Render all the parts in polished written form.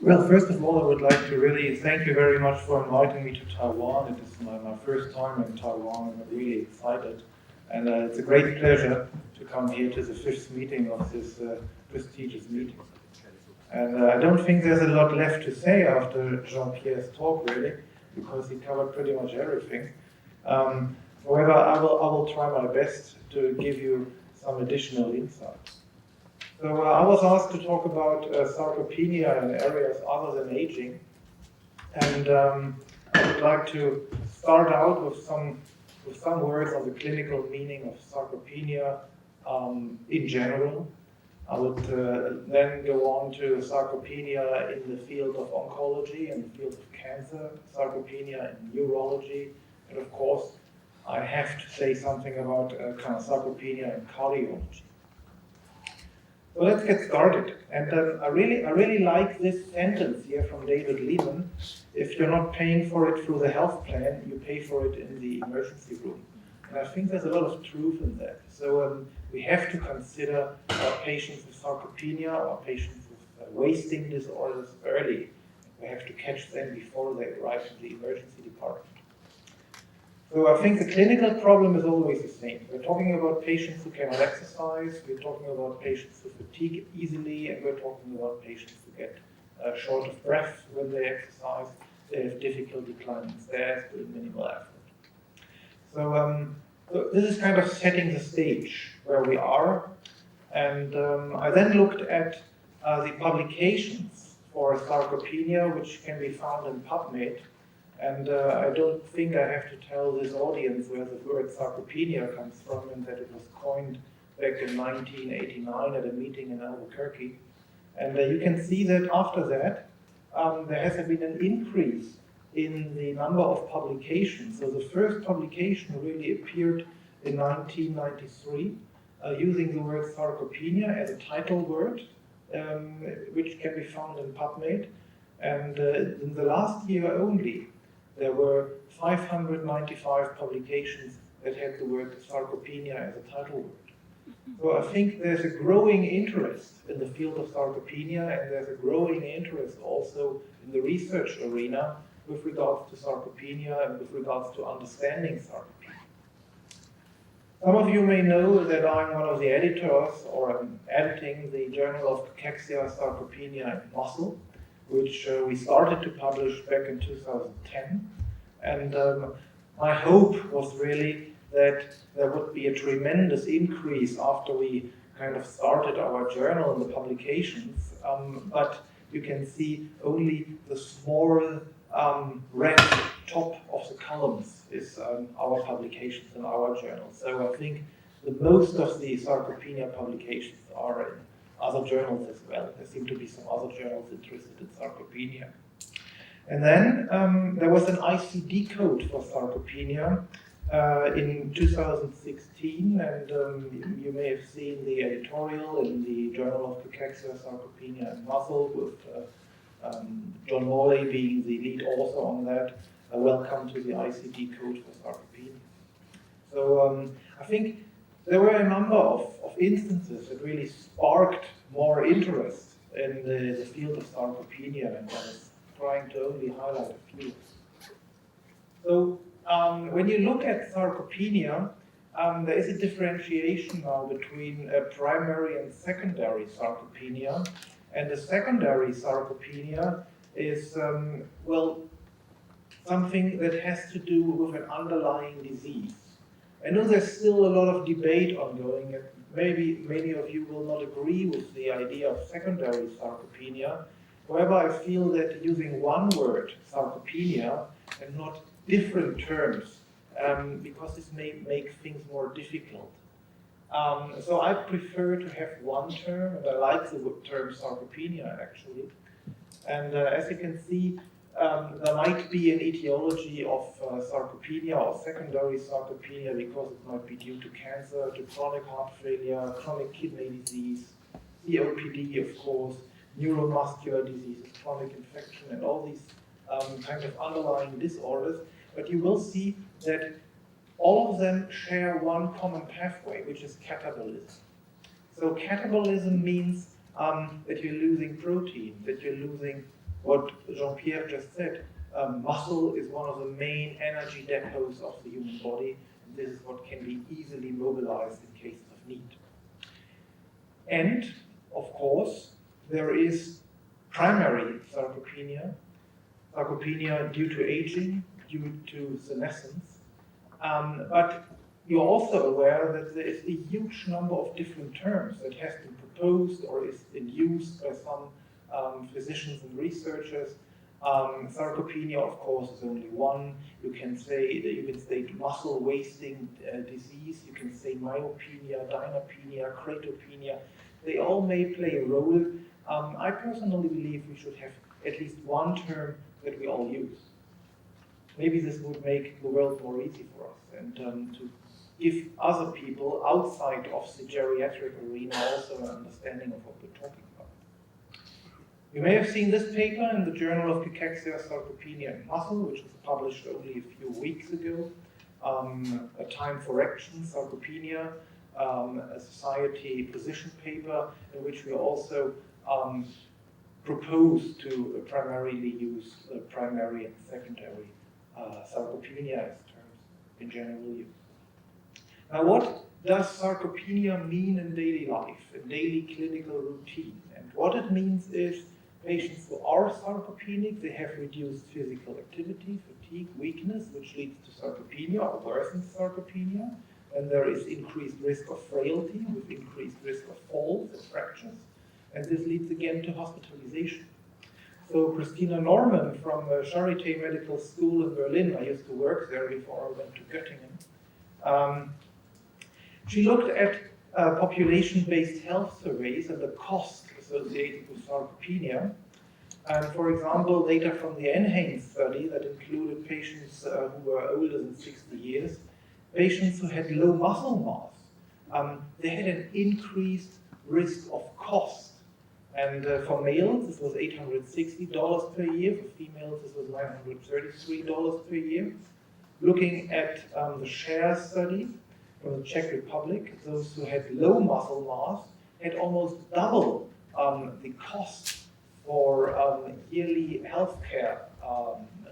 Well, first of all, I would like to really thank you very much for inviting me to Taiwan. It is my first time in Taiwan, and I'm really excited. And it's a great pleasure to come here to the fifth meeting of this prestigious meeting. And I don't think there's a lot left to say after Jean-Pierre's talk, really, because he covered pretty much everything. However, I will try my best to give you some additional insights. So I was asked to talk about sarcopenia in areas other than aging, and I would like to start out with some words on the clinical meaning of sarcopenia in general. I would then go on to sarcopenia in the field of oncology and the field of cancer, sarcopenia in neurology, and of course I have to say something about kind of sarcopenia in cardiology. So let's get started. And I really like this sentence here from David Lehman. If you're not paying for it through the health plan, you pay for it in the emergency room. And I think there's a lot of truth in that. So we have to consider our patients with sarcopenia, our patients with wasting disorders early. We have to catch them before they arrive in the emergency department. So I think the clinical problem is always the same. We're talking about patients who cannot exercise, we're talking about patients who fatigue easily, and we're talking about patients who get short of breath when they exercise, they have difficulty climbing stairs, doing minimal effort. So this is kind of setting the stage where we are. And I then looked at the publications for sarcopenia, which can be found in PubMed. And I don't think I have to tell this audience where the word sarcopenia comes from and that it was coined back in 1989 at a meeting in Albuquerque. And you can see that after that, there has been an increase in the number of publications. So the first publication really appeared in 1993, using the word sarcopenia as a title word, which can be found in PubMed. And in the last year only, there were 595 publications that had the word sarcopenia as a title word. So I think there's a growing interest in the field of sarcopenia, and there's a growing interest also in the research arena with regards to sarcopenia and with regards to understanding sarcopenia. Some of you may know that I'm one of the editors, or I'm editing the Journal of Cachexia, Sarcopenia and Muscle, which we started to publish back in 2010. And my hope was really that there would be a tremendous increase after we kind of started our journal and the publications. But you can see only the small red top of the columns is our publications in our journal. So I think the most of the sarcopenia publications are in other journals as well. There seem to be some other journals interested in sarcopenia. And then there was an ICD code for sarcopenia in 2016, and you may have seen the editorial in the Journal of Cachexia, Sarcopenia and Muscle, with John Morley being the lead author on that. Welcome to the ICD code for sarcopenia. So I think there were a number of instances that really sparked more interest in the field of sarcopenia, and I was trying to only highlight a few. So when you look at sarcopenia, there is a differentiation now between primary and secondary sarcopenia. And the secondary sarcopenia is, well, something that has to do with an underlying disease. I know there's still a lot of debate ongoing, and maybe many of you will not agree with the idea of secondary sarcopenia. However, I feel that using one word, sarcopenia, and not different terms, because this may make things more difficult. So I prefer to have one term, and I like the term sarcopenia actually. And as you can see, there might be an etiology of sarcopenia or secondary sarcopenia because it might be due to cancer, to chronic heart failure, chronic kidney disease, COPD, of course, neuromuscular diseases, chronic infection, and all these kind of underlying disorders. But you will see that all of them share one common pathway, which is catabolism. So catabolism means that you're losing protein, that you're losing what Jean-Pierre just said. Muscle is one of the main energy depots of the human body, and this is what can be easily mobilized in cases of need. And, of course, there is primary sarcopenia, sarcopenia due to aging, due to senescence. But you're also aware that there is a huge number of different terms that have been proposed or is in use by some physicians and researchers. Sarcopenia, of course, is only one. You can state muscle wasting disease. You can say myopenia, dynapenia, cratopenia. They all may play a role. I personally believe we should have at least one term that we all use. Maybe this would make the world more easy for us, and to give other people outside of the geriatric arena also an understanding of what we're talking about. You may have seen this paper in the Journal of Cachexia, Sarcopenia and Muscle, which was published only a few weeks ago. A Time for Action, Sarcopenia, a society position paper in which we also propose to primarily use primary and secondary sarcopenia as terms in general use. Now, what does sarcopenia mean in daily life, in daily clinical routine? And what it means is patients who are sarcopenic, they have reduced physical activity, fatigue, weakness, which leads to sarcopenia or worsens sarcopenia. And there is increased risk of frailty with increased risk of falls and fractures. And this leads again to hospitalization. So Christina Norman from Charité Medical School in Berlin, I used to work there before I went to Göttingen. She looked at population-based health surveys and the cost associated with sarcopenia. And for example, data from the Haehling study that included patients who were older than 60 years, patients who had low muscle mass, they had an increased risk of cost. And for males, this was $860 per year. For females, this was $933 per year. Looking at the SHARE study from the Czech Republic, those who had low muscle mass had almost double the cost for yearly healthcare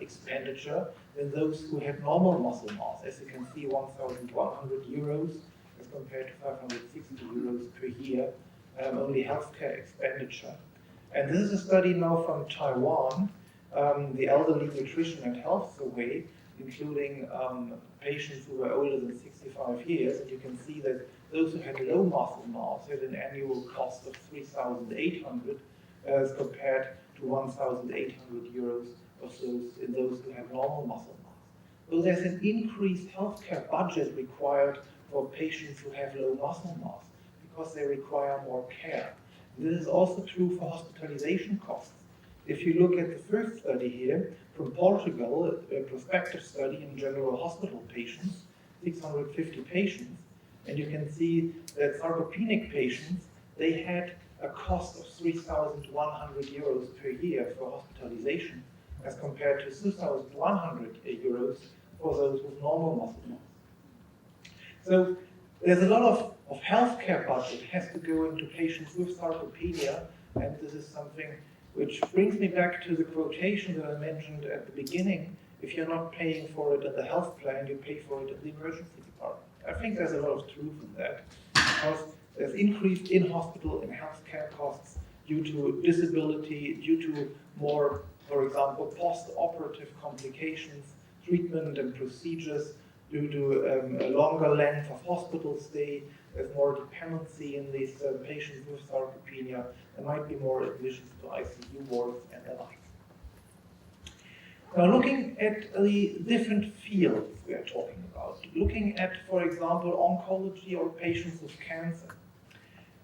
expenditure than those who had normal muscle mass. As you can see, 1,100 euros as compared to 560 euros per year, only healthcare expenditure. And this is a study now from Taiwan, the Elderly Nutrition and Health Survey, including patients who were older than 65 years. And you can see that those who had low muscle mass had an annual cost of 3,800 as compared to 1,800 euros of those who have normal muscle mass. So there's an increased healthcare budget required for patients who have low muscle mass because they require more care. This is also true for hospitalization costs. If you look at the first study here from Portugal, a prospective study in general hospital patients, 650 patients, and you can see that sarcopenic patients, they had a cost of 3,100 euros per year for hospitalization as compared to 2,100 euros for those with normal muscle mass. So there's a lot of healthcare budget has to go into patients with sarcopenia, and this is something which brings me back to the quotation that I mentioned at the beginning. If you're not paying for it in the health plan, you pay for it in the emergency department. I think there's a lot of truth in that, because there's increased in-hospital and healthcare costs due to disability, due to more, for example, post-operative complications, treatment and procedures, due to a longer length of hospital stay. There's more dependency in these patients with sarcopenia. There might be more admissions to ICU wards and the like. Now, looking at the different fields we are talking about, looking at, for example, oncology or patients with cancer.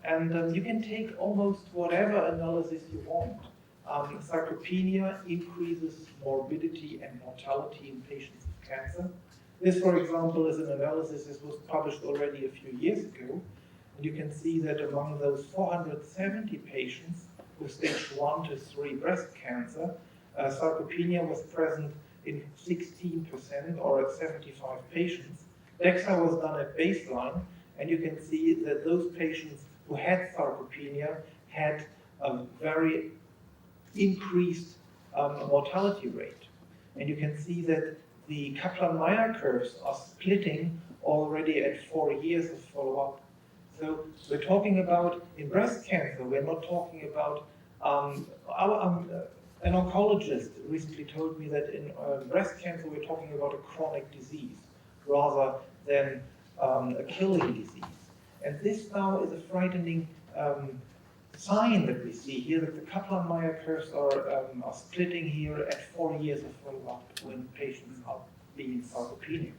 And you can take almost whatever analysis you want. Sarcopenia increases morbidity and mortality in patients with cancer. This, for example, is an analysis that was published already a few years ago. And you can see that among those 470 patients with stage 1 to 3 breast cancer, sarcopenia was present in 16% or at 75 patients. DEXA was done at baseline, and you can see that those patients who had sarcopenia had a very increased mortality rate. And you can see that the Kaplan-Meier curves are splitting already at 4 years of follow-up. So we're talking about, in breast cancer, we're not talking about, an oncologist recently told me that in breast cancer we're talking about a chronic disease rather than a killing disease. And this now is a frightening sign that we see here, that the Kaplan-Meier curves are splitting here at 4 years of follow-up when patients are being sarcopenic.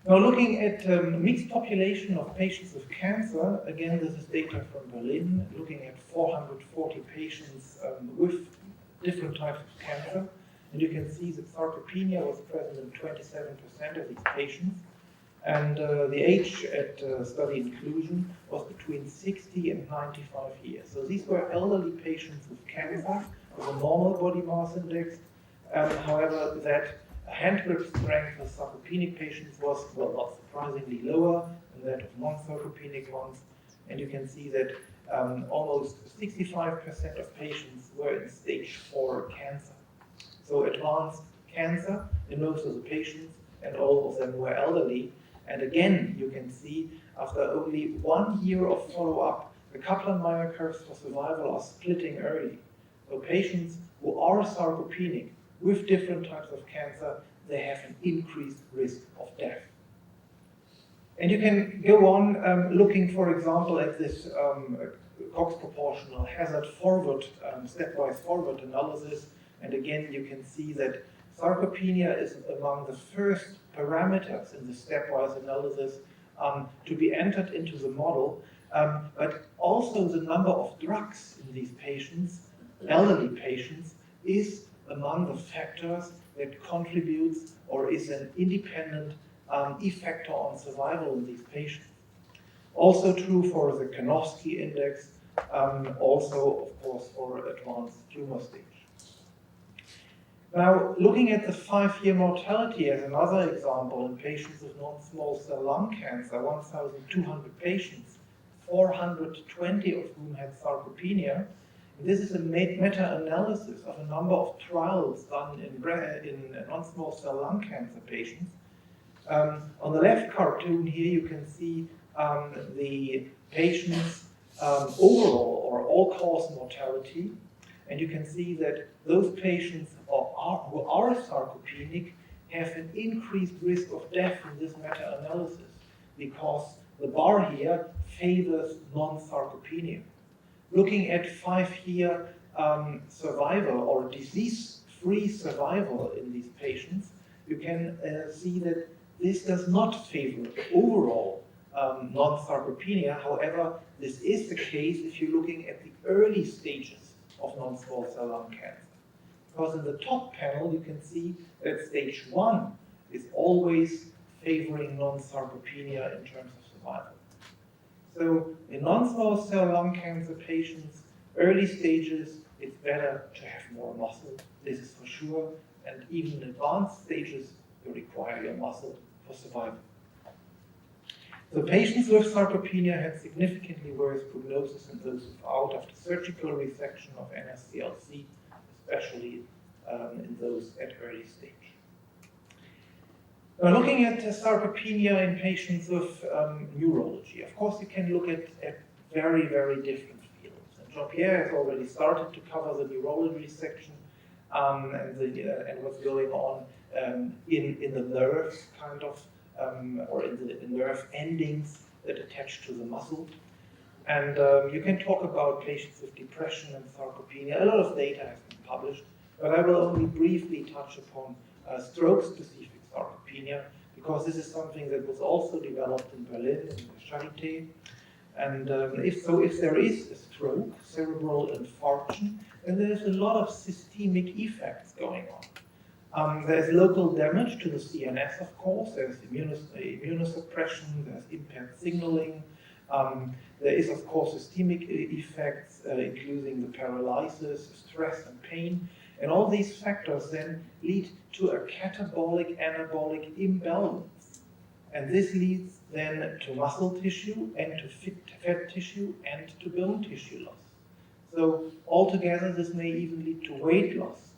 Now looking at mixed population of patients with cancer, again this is data from Berlin, looking at 440 patients with different types of cancer, and you can see that sarcopenia was present in 27% of these patients, and the age at study inclusion was between 60 and 95 years. So these were elderly patients with cancer, with a normal body mass index, however that hand grip strength of sarcopenic patients was, well, not surprisingly lower than that of non-sarcopenic ones. And you can see that almost 65% of patients were in stage 4 cancer. So advanced cancer in most of the patients, and all of them were elderly. And again, you can see after only 1 year of follow-up, the Kaplan-Meier curves for survival are splitting early. So patients who are sarcopenic with different types of cancer, they have an increased risk of death. And you can go on looking, for example, at this Cox proportional hazard forward, stepwise forward analysis. And again, you can see that sarcopenia is among the first parameters in the stepwise analysis to be entered into the model, but also the number of drugs in these patients, elderly patients, is among the factors that contributes or is an independent effector on survival in these patients. Also true for the Karnofsky index, also of course for advanced tumor stage. Now, looking at the 5-year mortality as another example in patients with non-small cell lung cancer, 1,200 patients, 420 of whom had sarcopenia. This is a meta-analysis of a number of trials done in non-small cell lung cancer patients. On the left cartoon here, you can see the patients' overall or all-cause mortality, and you can see that those patients who are sarcopenic have an increased risk of death in this meta-analysis because the bar here favors non-sarcopenia. Looking at 5-year survival or disease-free survival in these patients, you can see that this does not favor overall non-sarcopenia. However, this is the case if you're looking at the early stages of non-small cell lung cancer. Because in the top panel, you can see that stage 1 is always favoring non-sarcopenia in terms of survival. So in non-small cell lung cancer patients, early stages, it's better to have more muscle. This is for sure. And even in advanced stages, you require your muscle for survival. So patients with sarcopenia had significantly worse prognosis than those without after surgical resection of NSCLC, especially in those at early stage. Now, looking at sarcopenia in patients with neurology, of course, you can look at very, very different fields. And Jean-Pierre has already started to cover the neurology section and what's going on in the nerves, kind of, or in the nerve endings that attach to the muscle. And you can talk about patients with depression and sarcopenia. A lot of data has been published, but I will only briefly touch upon stroke-specific sarcopenia, because this is something that was also developed in Berlin, in the Charité. And if there is a stroke, cerebral infarction, then there's a lot of systemic effects going on. There's local damage to the CNS, of course. There's immunosuppression, there's impaired signaling. There is, of course, systemic effects, including the paralysis, stress, and pain. And all these factors then lead to a catabolic-anabolic imbalance. And this leads then to muscle tissue and to fat tissue and to bone tissue loss. So altogether, this may even lead to weight loss.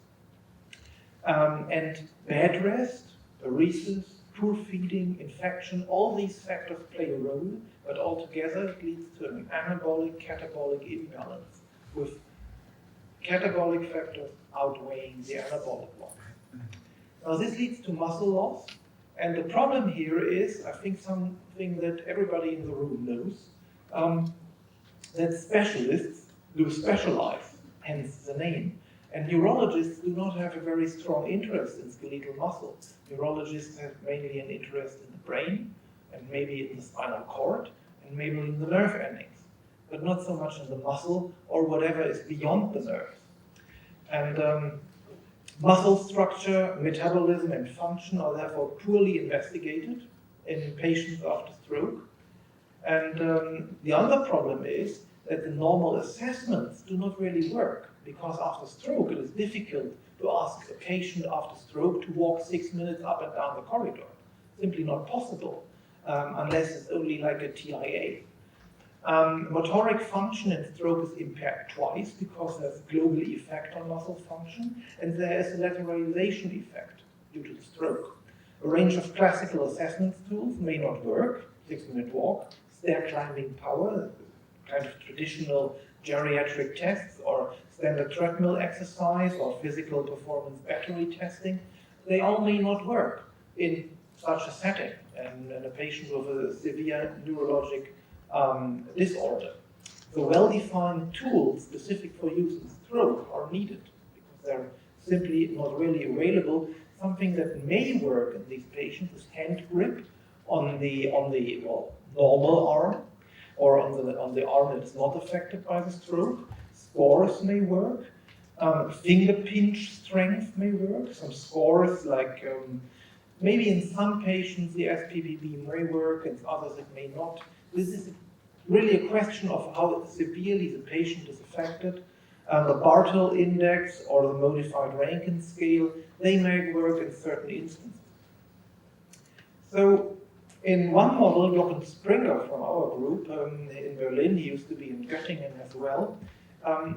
And bad rest, paresis, poor feeding, infection, all these factors play a role, but altogether it leads to an anabolic-catabolic imbalance, with catabolic factors outweighing the anabolic ones. Now this leads to muscle loss, and the problem here is, I think something that everybody in the room knows, that specialists do specialize, hence the name. And neurologists do not have a very strong interest in skeletal muscle. Neurologists have mainly an interest in the brain, and maybe in the spinal cord, and maybe in the nerve endings, but not so much in the muscle or whatever is beyond the nerves. And muscle structure, metabolism, and function are therefore poorly investigated in patients after stroke. And the other problem is that the normal assessments do not really work, because after stroke it is difficult to ask a patient after stroke to walk 6 minutes up and down the corridor. Simply not possible, unless it's only like a TIA. Motoric function in stroke is impaired twice, because there's a global effect on muscle function, and there is a lateralization effect due to the stroke. A range of classical assessment tools may not work, 6-minute walk, stair climbing power, kind of traditional geriatric tests, or standard treadmill exercise, or physical performance battery testing. They all may not work in such a setting, and in a patient with a severe neurologic disorder. The well-defined tools specific for use in stroke are needed, because they're simply not really available. Something that may work in these patients is hand grip on the normal arm, or on the arm that is not affected by the stroke. Scores may work. Finger pinch strength may work. Some scores, like maybe in some patients the SPPB may work, and others it may not. This is really a question of how severely the patient is affected. The Bartle index or the modified Rankin scale, they may work in certain instances. So, in one model, Jochen Springer from our group in Berlin, he used to be in Göttingen as well,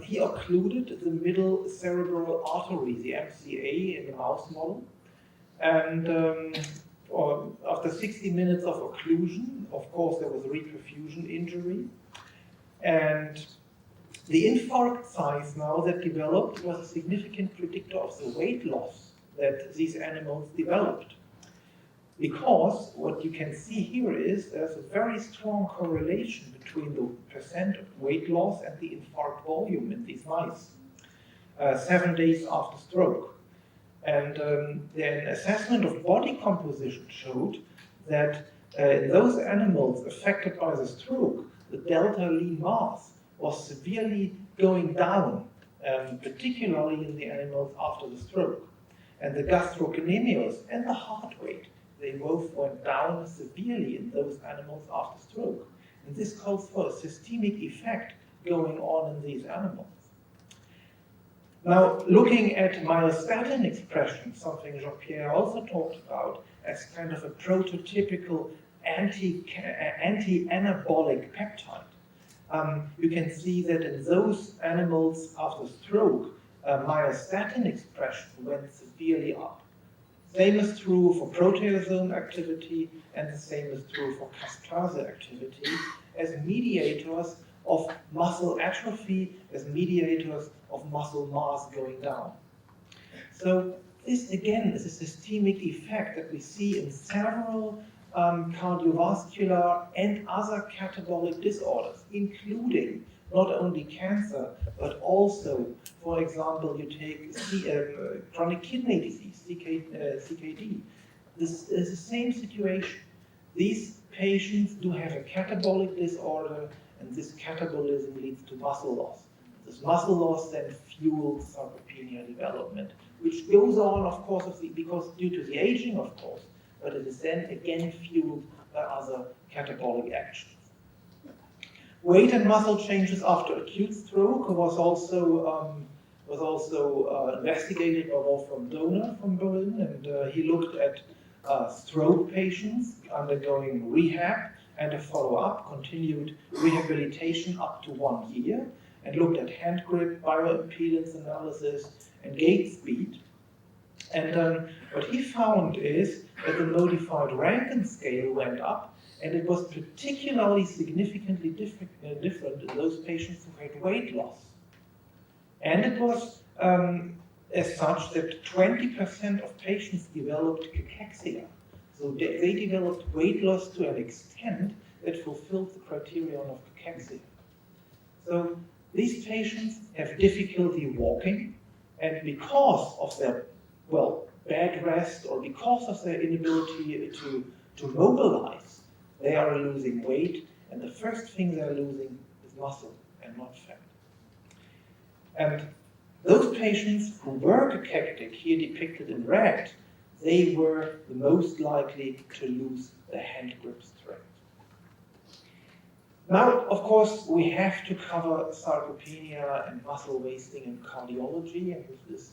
he occluded the middle cerebral artery, the MCA, in the mouse model. And after 60 minutes of occlusion, of course, there was a reperfusion injury. And the infarct size now that developed was a significant predictor of the weight loss that these animals developed. Because what you can see here is there's a very strong correlation between the percent of weight loss and the infarct volume in these mice, 7 days after stroke. And an assessment of body composition showed that in those animals affected by the stroke, the delta lean mass was severely going down, particularly in the animals after the stroke. And the gastrocnemius and the heart rate, they both went down severely in those animals after stroke. And this calls for a systemic effect going on in these animals. Now, looking at myostatin expression, something Jean-Pierre also talked about as kind of a prototypical anti-anabolic peptide, you can see that in those animals after stroke, myostatin expression went severely up. Same is true for proteasome activity, and the same is true for caspase activity as mediators of muscle atrophy, as mediators of muscle mass going down. So this again is a systemic effect that we see in several cardiovascular and other catabolic disorders, including not only cancer, but also, for example, you take chronic kidney disease, CKD. This is the same situation. These patients do have a catabolic disorder, and this catabolism leads to muscle loss. This muscle loss then fuels sarcopenia development, which goes on, of course, because due to the aging, of course, but it is then again fueled by other catabolic actions. Weight and muscle changes after acute stroke was also investigated by Wolfram Dohner from Berlin, and he looked at stroke patients undergoing rehab and a follow-up, continued rehabilitation up to 1 year. and looked at hand grip, bioimpedance analysis, and gait speed. And what he found is that the modified Rankin scale went up, and it was particularly significantly different in those patients who had weight loss. And it was as such that 20% of patients developed cachexia. So they developed weight loss to an extent that fulfilled the criterion of cachexia. So these patients have difficulty walking, and because of their bad rest or because of their inability to mobilize, they are losing weight, and the first thing they're losing is muscle and not fat. And those patients who were cachectic, here depicted in red, they were the most likely to lose their hand grip strength. Now, of course, we have to cover sarcopenia and muscle wasting in cardiology, and with this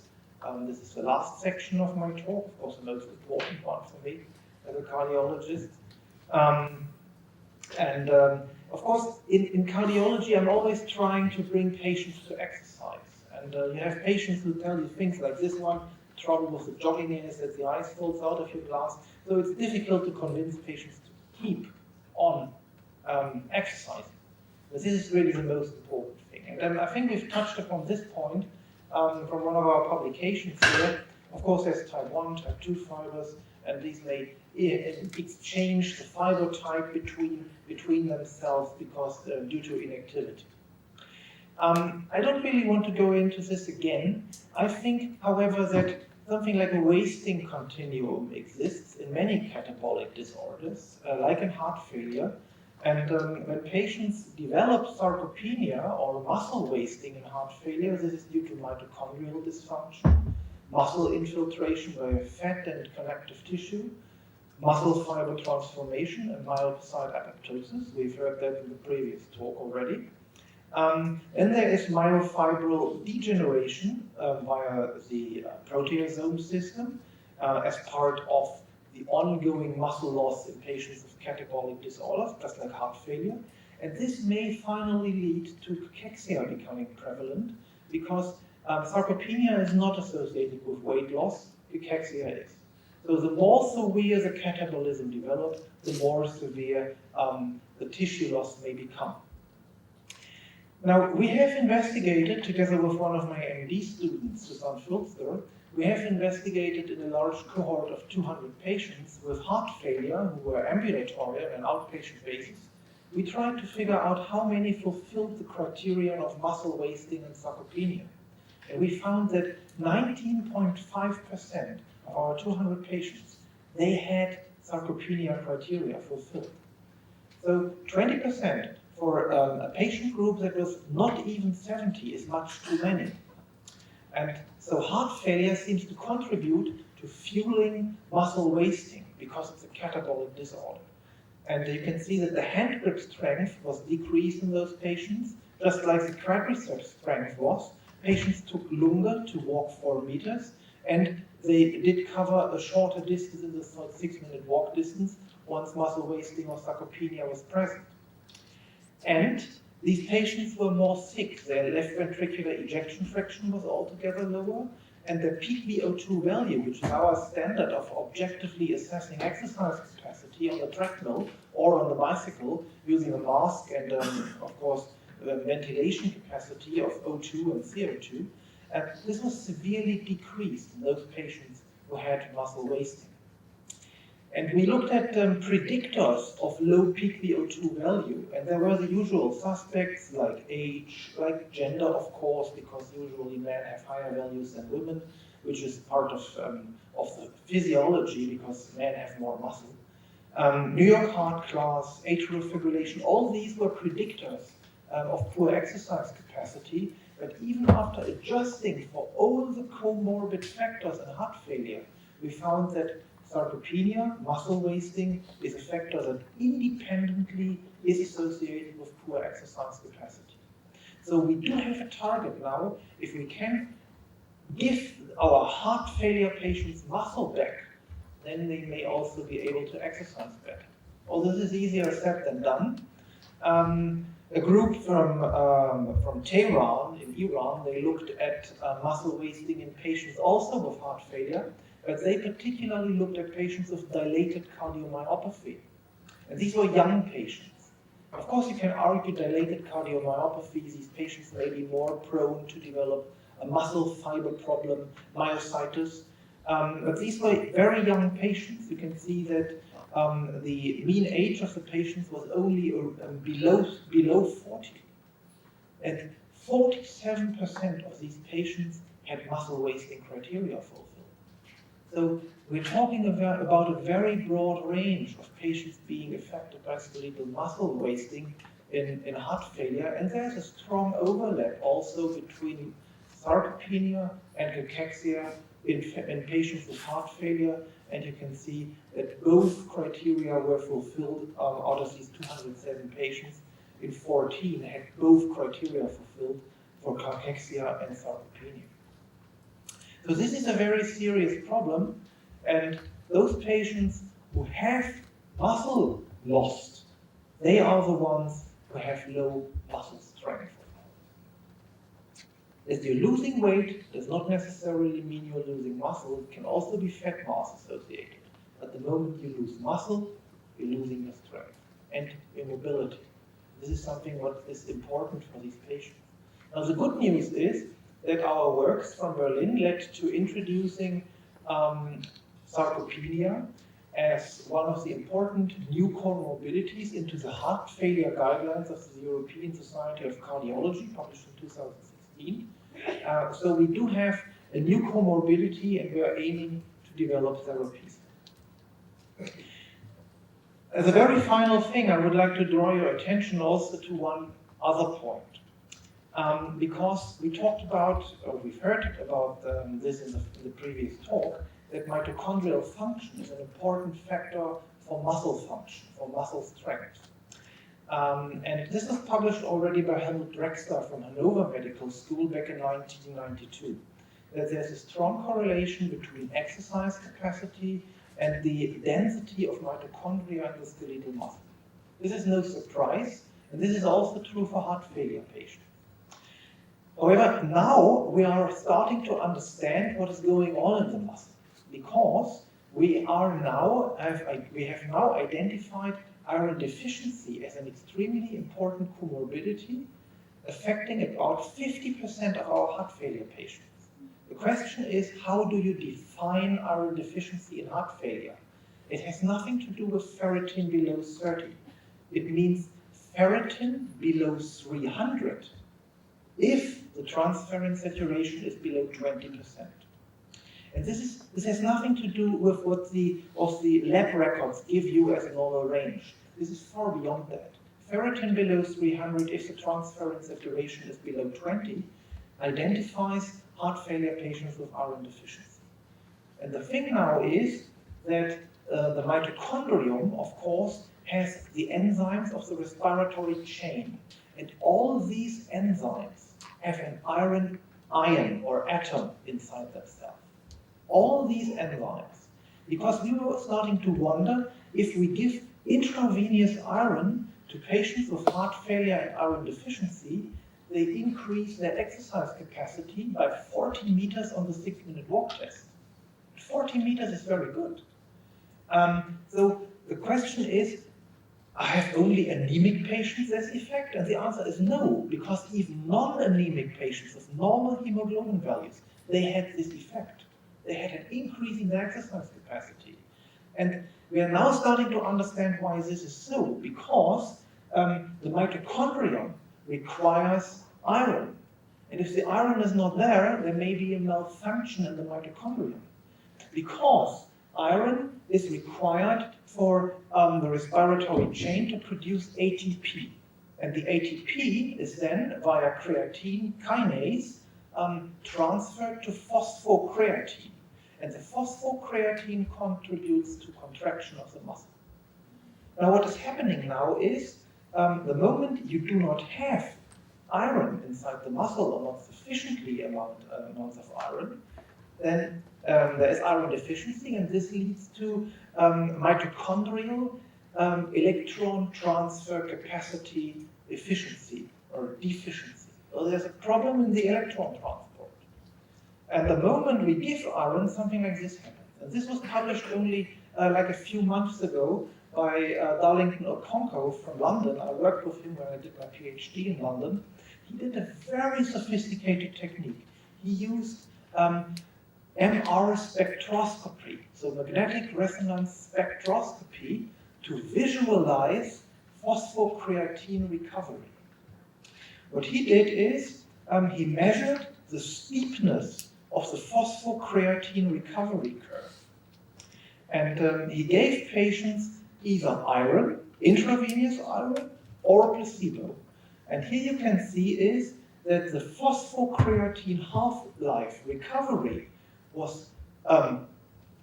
is the last section of my talk, of course the most important one for me as a cardiologist. Of course, in cardiology, I'm always trying to bring patients to exercise. And you have patients who tell you things like this one: the trouble with the jogging is that the ice falls out of your glass. So it's difficult to convince patients to keep on exercising. But this is really the most important thing. And I think we've touched upon this point from one of our publications here. Of course, there's type 1, type 2 fibers, and these may exchange the fiber type between themselves because due to inactivity. I don't really want to go into this again. I think, however, that something like a wasting continuum exists in many catabolic disorders, like in heart failure. And when patients develop sarcopenia or muscle wasting in heart failure, this is due to mitochondrial dysfunction, muscle infiltration by fat and connective tissue, muscle fiber transformation, and myocyte apoptosis. We've heard that in the previous talk already. Then there is myofibril degeneration via the proteasome system as part of the ongoing muscle loss in patients with catabolic disorders, just like heart failure. And this may finally lead to cachexia becoming prevalent because sarcopenia is not associated with weight loss, cachexia is. So the more severe the catabolism develops, the more severe the tissue loss may become. Now, we have investigated, together with one of my MD students, Susanne Schulster, we have investigated in a large cohort of 200 patients with heart failure who were ambulatory on an outpatient basis. We tried to figure out how many fulfilled the criterion of muscle wasting and sarcopenia. And we found that 19.5% of our 200 patients, they had sarcopenia criteria fulfilled. So 20% for a patient group that was not even 70 is much too many. And so heart failure seems to contribute to fueling muscle wasting because it's a catabolic disorder. And you can see that the hand grip strength was decreased in those patients, just like the quadriceps strength was. Patients took longer to walk 4 meters, and they did cover a shorter distance in the 6-minute walk distance once muscle wasting or sarcopenia was present. And these patients were more sick. Their left ventricular ejection fraction was altogether lower, and their peak VO2 value, which is our standard of objectively assessing exercise capacity on the treadmill or on the bicycle using a mask and, of course, ventilation capacity of O2 and CO2, this was severely decreased in those patients who had muscle wasting. And we looked at predictors of low peak VO2 value, and there were the usual suspects like age, like gender, of course, because usually men have higher values than women, which is part of the physiology because men have more muscle. New York heart class, atrial fibrillation, all these were predictors of poor exercise capacity, but even after adjusting for all the comorbid factors in heart failure, we found that sarcopenia, muscle wasting, is a factor that independently is associated with poor exercise capacity. So we do have a target now. If we can give our heart failure patients muscle back, then they may also be able to exercise better. Although this is easier said than done. A group from Tehran in Iran, they looked at muscle wasting in patients also with heart failure, but they particularly looked at patients with dilated cardiomyopathy. And these were young patients. Of course, you can argue dilated cardiomyopathy, these patients may be more prone to develop a muscle fiber problem, myositis. But these were very young patients. You can see that the mean age of the patients was only below 40. And 47% of these patients had muscle wasting criteria fulfilled. So we're talking about a very broad range of patients being affected by skeletal muscle wasting in heart failure, and there's a strong overlap also between sarcopenia and cachexia in patients with heart failure, and you can see that both criteria were fulfilled out of these 207 patients. In 14 had both criteria fulfilled for cachexia and sarcopenia. So this is a very serious problem, and those patients who have muscle lost, they are the ones who have low muscle strength. As you're losing weight does not necessarily mean you're losing muscle. It can also be fat mass associated. But the moment you lose muscle, you're losing your strength and your mobility. This is something what is important for these patients. Now the good news is that our works from Berlin led to introducing sarcopenia as one of the important new comorbidities into the heart failure guidelines of the European Society of Cardiology, published in 2016. So we do have a new comorbidity, and we are aiming to develop therapies. As a very final thing, I would like to draw your attention also to one other point. Because we talked about, or we've heard about this in the previous talk, that mitochondrial function is an important factor for muscle function, for muscle strength. And this was published already by Helmut Drexler from Hanover Medical School back in 1992, that there's a strong correlation between exercise capacity and the density of mitochondria in the skeletal muscle. This is no surprise, and this is also true for heart failure patients. However, now we are starting to understand what is going on in the muscle, because we have now identified iron deficiency as an extremely important comorbidity, affecting about 50% of our heart failure patients. The question is, how do you define iron deficiency in heart failure? It has nothing to do with ferritin below 30. It means ferritin below 300 if the transferrin saturation is below 20%. And this has nothing to do with what the lab records give you as a normal range. This is far beyond that. Ferritin below 300, if the transferrin saturation is below 20, identifies heart failure patients with iron deficiency. And the thing now is that the mitochondrium, of course, has the enzymes of the respiratory chain. And all these enzymes have an iron or atom inside themselves. All these enzymes. Because we were starting to wonder if we give intravenous iron to patients with heart failure and iron deficiency, they increase their exercise capacity by 40 meters on the 6-minute walk test. 40 meters is very good. So the question is, I have only anemic patients this effect? And the answer is no, because even non-anemic patients with normal hemoglobin values, they had this effect. They had an increase in their exercise capacity. And we are now starting to understand why this is so, because the mitochondrium requires iron. And if the iron is not there, there may be a malfunction in the mitochondrium. Because iron is required for the respiratory chain to produce ATP. And the ATP is then, via creatine kinase, transferred to phosphocreatine. And the phosphocreatine contributes to contraction of the muscle. Now what is happening now is, the moment you do not have iron inside the muscle, or not sufficiently amounts of iron, then there is iron deficiency, and this leads to mitochondrial electron transfer capacity efficiency or deficiency. Well, there's a problem in the electron transport. And the moment we give iron, something like this happens. And this was published only like a few months ago by Darlington Okonkwo from London. I worked with him when I did my PhD in London. He did a very sophisticated technique. He used MR spectroscopy, so magnetic resonance spectroscopy, to visualize phosphocreatine recovery. What he did is he measured the steepness of the phosphocreatine recovery curve. And he gave patients either iron, intravenous iron, or a placebo. And here you can see is that the phosphocreatine half-life recovery was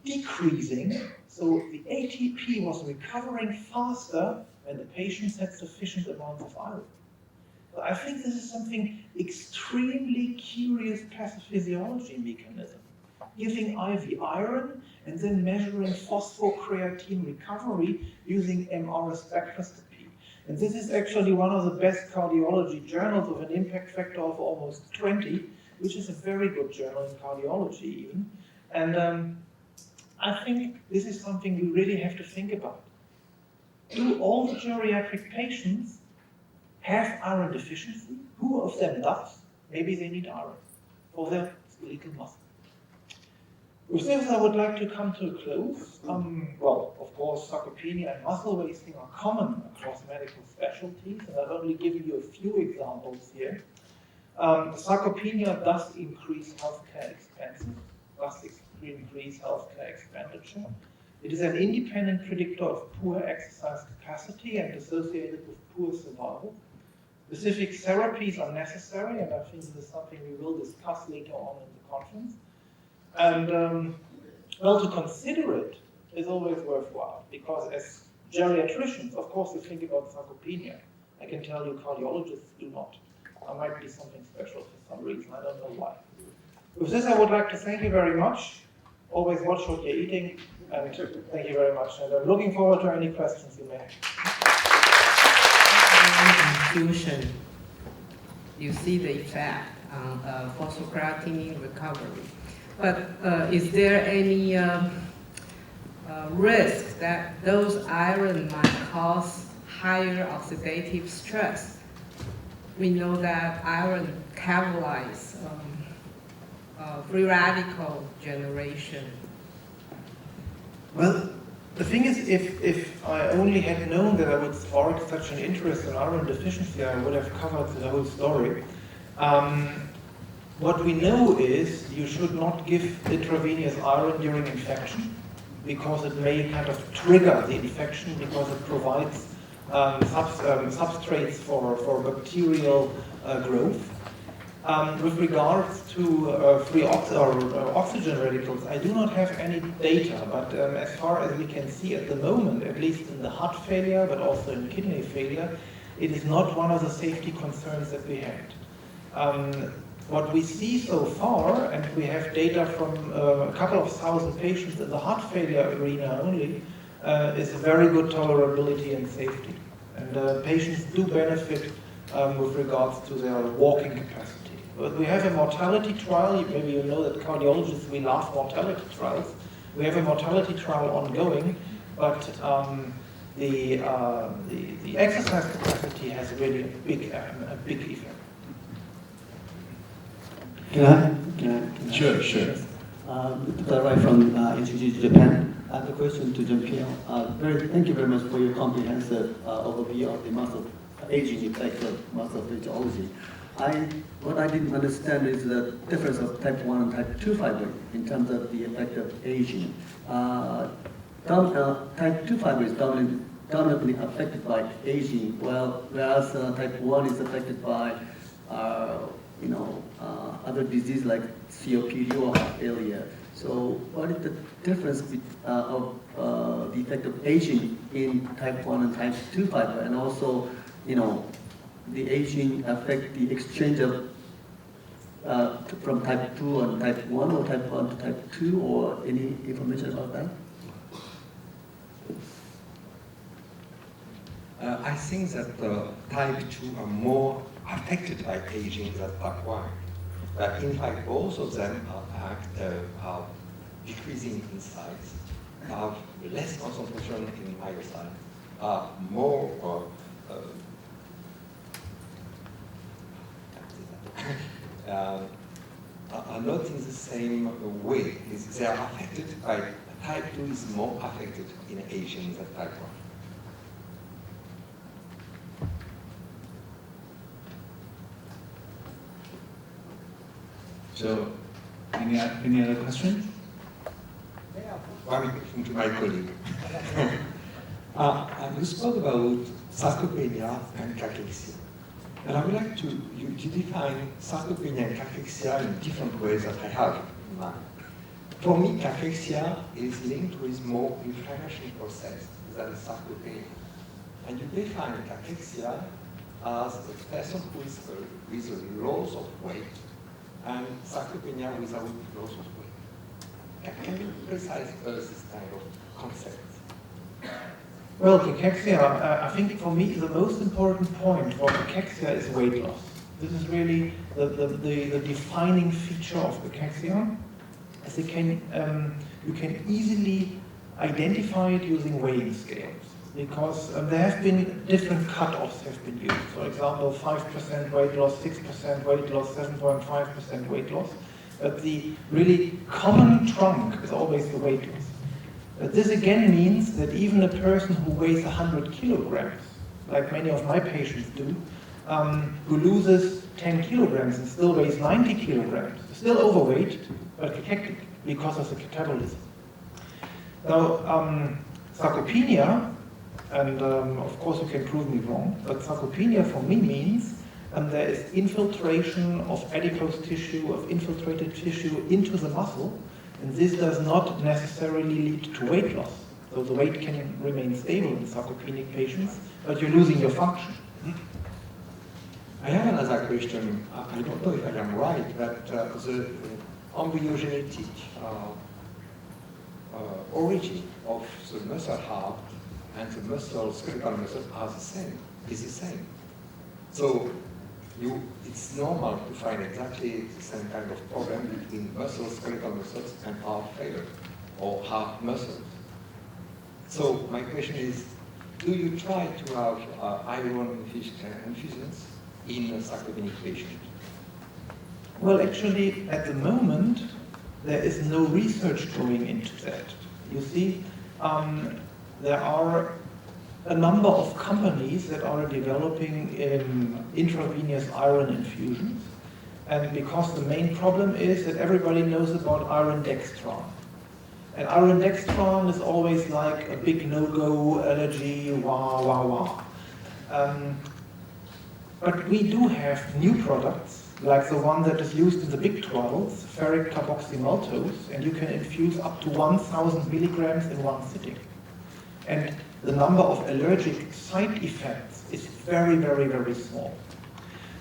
decreasing, so the ATP was recovering faster when the patients had sufficient amounts of iron. So I think this is something extremely curious pathophysiology mechanism. Giving IV iron and then measuring phosphocreatine recovery using MR spectroscopy. And this is actually one of the best cardiology journals with an impact factor of almost 20, which is a very good journal in cardiology even. And I think this is something we really have to think about. Do all the geriatric patients have iron deficiency? Who of them does? Maybe they need iron for their skeletal muscle. With this, I would like to come to a close. Well, of course, sarcopenia and muscle wasting are common across medical specialties, and I've only given you a few examples here. Sarcopenia does increase healthcare expenses, does increase healthcare expenditure. It is an independent predictor of poor exercise capacity and associated with poor survival. Specific therapies are necessary, and I think this is something we will discuss later on in the conference. And well, to consider it is always worthwhile, because as geriatricians, of course, we think about sarcopenia. I can tell you cardiologists do not. There might be something special for some reason, I don't know why. With this, I would like to thank you very much. Always watch what you're eating, and thank you very much. And I'm looking forward to any questions you may have. Infusion, you see the effect on phosphocreatine recovery. But is there any risk that those iron might cause higher oxidative stress? We know that iron catalyzes free radical generation. Well, the thing is, if I only had known that I would spark such an interest in iron deficiency, I would have covered the whole story. What we know is you should not give intravenous iron during infection, because it may kind of trigger the infection, because it provides substrates for bacterial growth. With regards to free oxygen radicals, I do not have any data, but as far as we can see at the moment, at least in the heart failure, but also in kidney failure, it is not one of the safety concerns that we had. What we see so far, and we have data from a couple of thousand patients in the heart failure arena only, is a very good tolerability and safety. And patients do benefit with regards to their walking capacity. But we have a mortality trial. Maybe you know that cardiologists, we love mortality trials. We have a mortality trial ongoing, but the exercise capacity has really a big effect. Can I? Sure. Dr. Rai from Institute Japan. I have a question to Jean-Pierre. Thank you very much for your comprehensive overview of the muscle aging effect of muscle physiology. What I didn't understand is the difference of type 1 and type 2 fiber in terms of the effect of aging. Type 2 fiber is dominantly affected by aging, whereas type 1 is affected by other diseases like COPD or heart failure. So what is the difference of the effect of aging in type 1 and type 2 fiber? And also, the aging affect the exchange of from type 2 and type 1 or type 1 to type 2, or any information about that? I think that type 2 are more affected by aging than type 1. But in fact, both of them are decreasing in size, have less concentration in myocytes, are more are not in the same way. They are affected by, type 2 is more affected in aging than type 1. So, any other questions? One question to my colleague. You spoke about sarcopenia and cachexia. And I would like you to define sarcopenia and cachexia in different ways that I have in mind. For me, cachexia is linked with more inflammation process than sarcopenia. And you define cachexia as a person who is with a loss of weight and sarcopenia without loss of weight. Can you precise us this kind of concept? Well, cachexia, I think for me the most important point for cachexia is weight loss. This is really the defining feature of cachexia, as you can easily identify it using weighing scales, because there have been different cutoffs have been used. For example, 5% weight loss, 6% weight loss, 7.5% weight loss. But the really common trunk is always the weight loss. But this again means that even a person who weighs 100 kilograms, like many of my patients do, who loses 10 kilograms and still weighs 90 kilograms, is still overweight, but cachectic because of the catabolism. Now, sarcopenia, and of course you can prove me wrong, but sarcopenia for me means there is infiltration of adipose tissue, of infiltrated tissue into the muscle, and this does not necessarily lead to weight loss. So the weight can remain stable in sarcopenic patients, but you're losing your function. I have another question. I don't know if I am right, but the embryogenetic origin of the muscle heart and the muscle, skeletal muscle are the same, is the same. So it's normal to find exactly the same kind of problem between muscles, skeletal muscles, and heart failure, or heart muscles. So my question is, do you try to have iron infusions in a sarcopenic patient? Well, actually, at the moment, there is no research going into that. You see, there are a number of companies that are developing intravenous iron infusions, and because the main problem is that everybody knows about iron dextran. And iron dextran is always like a big no-go, allergy, wah, wah, wah. But we do have new products, like the one that is used in the big 12s, ferric carboxymaltose, and you can infuse up to 1,000 milligrams in one sitting. And the number of allergic side effects is very, very, very small.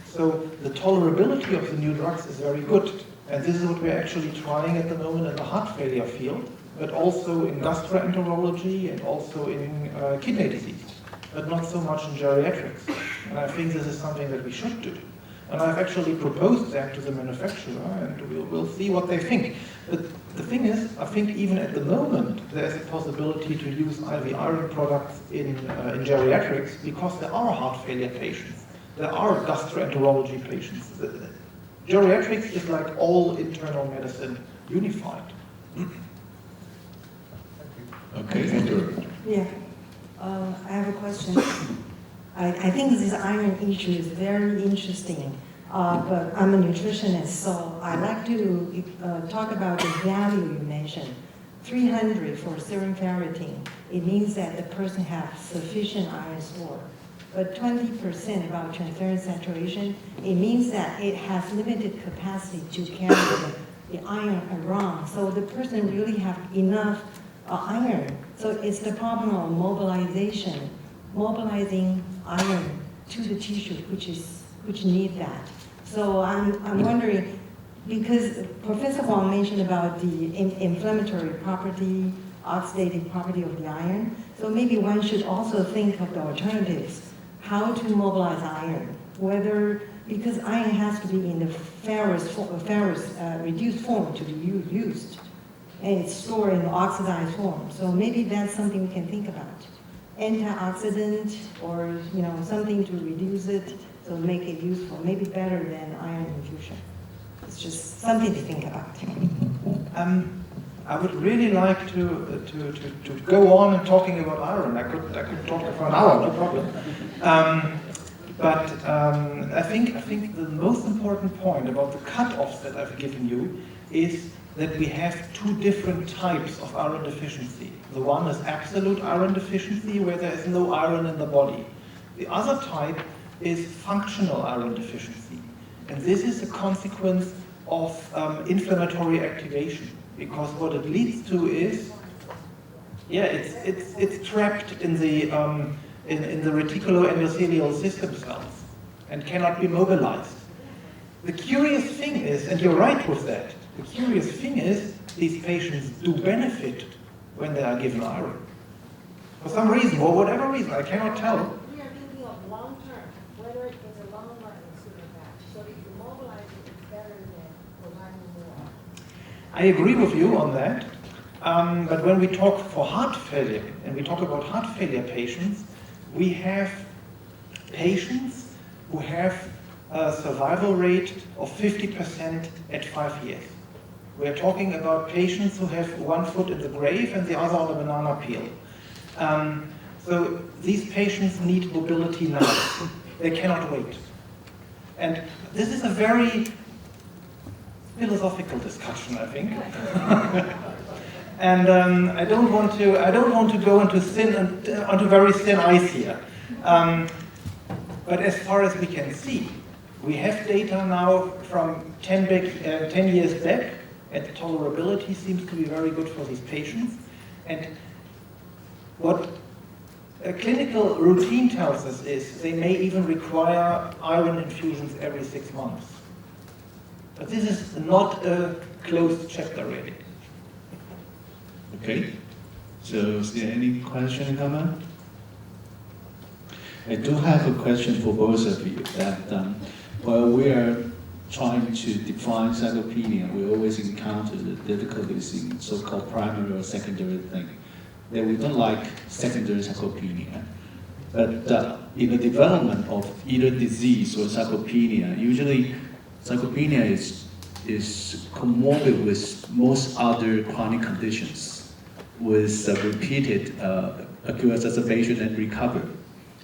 So the tolerability of the new drugs is very good. And this is what we're actually trying at the moment in the heart failure field, but also in gastroenterology and also in kidney disease, but not so much in geriatrics. And I think this is something that we should do. And I've actually proposed that to the manufacturer, and we'll see what they think. But the thing is, I think even at the moment, there's a possibility to use IV iron products in geriatrics because there are heart failure patients. There are gastroenterology patients. Geriatrics is like all internal medicine unified. Okay, thank you. Yeah, I have a question. I think this iron issue is very interesting, but I'm a nutritionist, so I'd like to talk about the value you mentioned. 300 for serum ferritin, it means that the person has sufficient iron store. But 20% about transferrin saturation, it means that it has limited capacity to carry the iron around. So the person really have enough iron. So it's the problem of mobilizing iron to the tissue, which need that. So I'm wondering, because Professor Wang mentioned about the inflammatory property, oxidative property of the iron. So maybe one should also think of the alternatives, how to mobilize iron, because iron has to be in the ferrous reduced form to be used, and it's stored in the oxidized form. So maybe that's something we can think about. Antioxidant, or something to reduce it, so make it useful, maybe better than iron infusion. It's just something to think about. I would really like to go on and talking about iron. I could talk for an hour, no problem. But I think the most important point about the cutoffs that I've given you is that we have two different types of iron deficiency. The one is absolute iron deficiency, where there is no iron in the body. The other type is functional iron deficiency. And this is a consequence of inflammatory activation, because what it leads to is, it's trapped in the reticuloendothelial system cells and cannot be mobilized. The curious thing is, and you're right with that, the curious thing is these patients do benefit when they are given iron. For some reason, or whatever reason, I cannot tell. We are thinking of long term, whether it's a long run it's super bad. So if you mobilize it, it's better than providing more. I agree with you on that. But when we talk for heart failure, and we talk about heart failure patients, we have patients who have a survival rate of 50% at 5 years. We're talking about patients who have one foot in the grave and the other on a banana peel. So these patients need mobility now. They cannot wait. And this is a very philosophical discussion, I think. And I don't want to go onto very thin ice here. But as far as we can see, we have data now from 10 years back, and the tolerability seems to be very good for these patients. And what a clinical routine tells us is they may even require iron infusions every 6 months. But this is not a closed chapter, really. Okay. So is there any question or comment? I do have a question for both of you. That while we are trying to define sarcopenia, we always encounter the difficulties in so-called primary or secondary thing. That we don't like secondary sarcopenia. But in the development of either disease or sarcopenia, usually sarcopenia is comorbid with most other chronic conditions, with repeated acute exacerbation and recovery.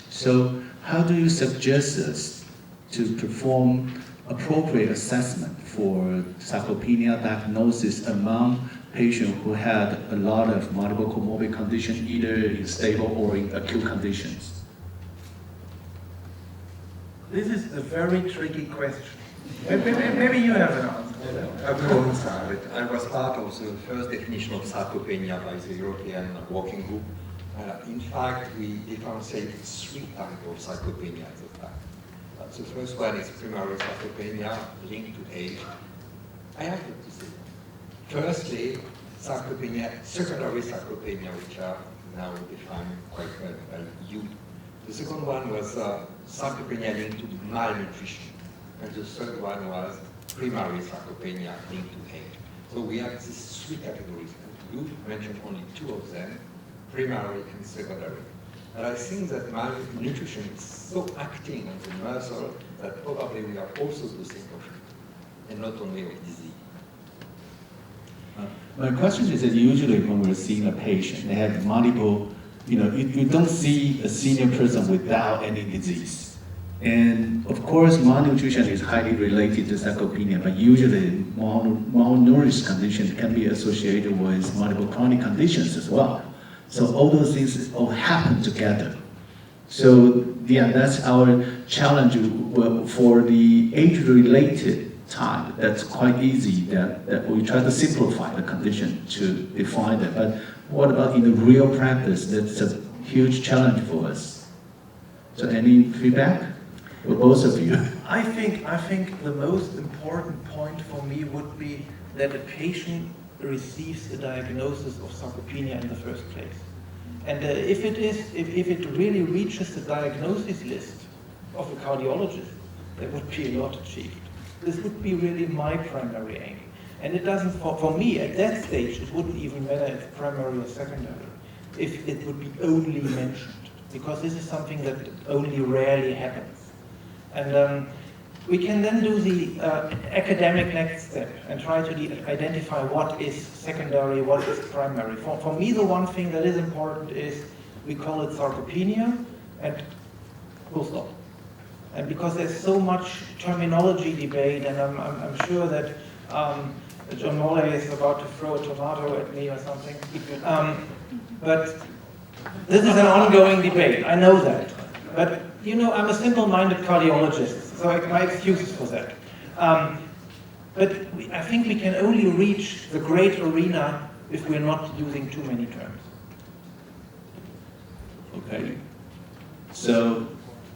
So how do you suggest us to perform appropriate assessment for sarcopenia diagnosis among patients who had a lot of multiple comorbid conditions, either in stable or in acute conditions? This is a very tricky question. Maybe you have an answer. I will answer it. I was part of the first definition of sarcopenia by the European Working Group. In fact, we differentiate 3 types of sarcopenia at the time. The first one is primary sarcopenia linked to age. I have to say, firstly, sarcopenia, secondary sarcopenia, which are now defined quite well by you. The second one was sarcopenia linked to malnutrition. And the third one was primary sarcopenia linked to age. So we have these 3 categories. You mentioned only 2 of them, primary and secondary. And I think that malnutrition is so acting on the muscle that probably we are also losing of it, and not only of disease. My question is that usually when we're seeing a patient, they have multiple, you don't see a senior person without any disease. And of course, malnutrition is highly related to sarcopenia, but usually malnourished conditions can be associated with multiple chronic conditions as well. So all those things all happen together. So yeah, that's our challenge for the age-related type. That's quite easy, that we try to simplify the condition to define it. But what about in the real practice? That's a huge challenge for us. So any feedback for both of you? I think the most important point for me would be that a patient receives a diagnosis of sarcopenia in the first place. And if it really reaches the diagnosis list of a cardiologist, there would be a lot achieved. This would be really my primary aim. And it doesn't, for me, at that stage, it wouldn't even matter if primary or secondary, if it would be only mentioned, because this is something that only rarely happens. And we can then do the academic next step and try to identify what is secondary, what is primary. For me, the one thing that is important is we call it sarcopenia, and full stop. And because there's so much terminology debate, and I'm sure that John Morley is about to throw a tomato at me or something. But this is an ongoing debate, I know that. But you know, I'm a simple-minded cardiologist, so my excuses for that. But I think we can only reach the great arena if we're not using too many terms. Okay. So,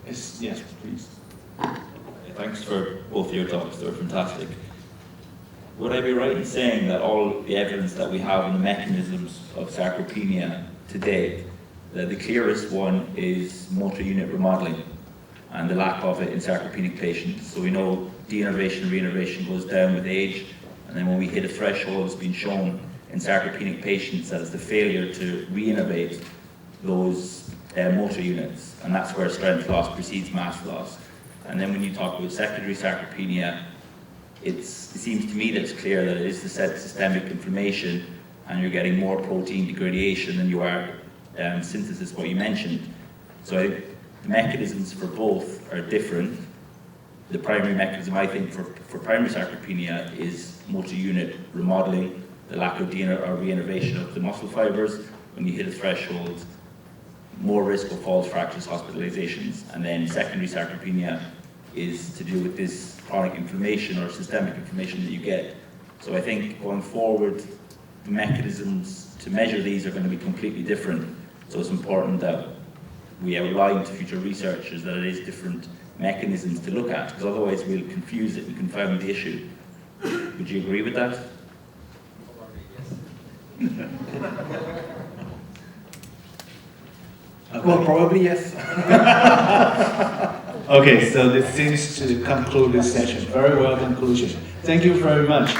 yes, please. Thanks for both of your talks, they were fantastic. Would I be right in saying that all the evidence that we have on the mechanisms of sarcopenia to date, that the clearest one is motor unit remodeling and the lack of it in sarcopenic patients? So we know deinnervation, reinnervation goes down with age, and then when we hit a threshold, it's been shown in sarcopenic patients that it's the failure to reinnervate those motor units, and that's where strength loss precedes mass loss. And then when you talk about secondary sarcopenia, it seems to me that it's clear that it is the systemic inflammation, and you're getting more protein degradation than you are synthesis, what you mentioned. So I think the mechanisms for both are different. The primary mechanism, I think, for primary sarcopenia is motor unit remodeling, the lack of reinnervation of the muscle fibers. When you hit a threshold, more risk of falls, fractures, hospitalizations. And then secondary sarcopenia is to do with this chronic inflammation or systemic inflammation that you get. So I think going forward, the mechanisms to measure these are going to be completely different. So it's important that we outline to future researchers that it is different mechanisms to look at, because otherwise we'll confuse it and confound the issue. Would you agree with that? Well, probably yes. Okay, so this seems to conclude this session. Very well conclusion. Thank you very much.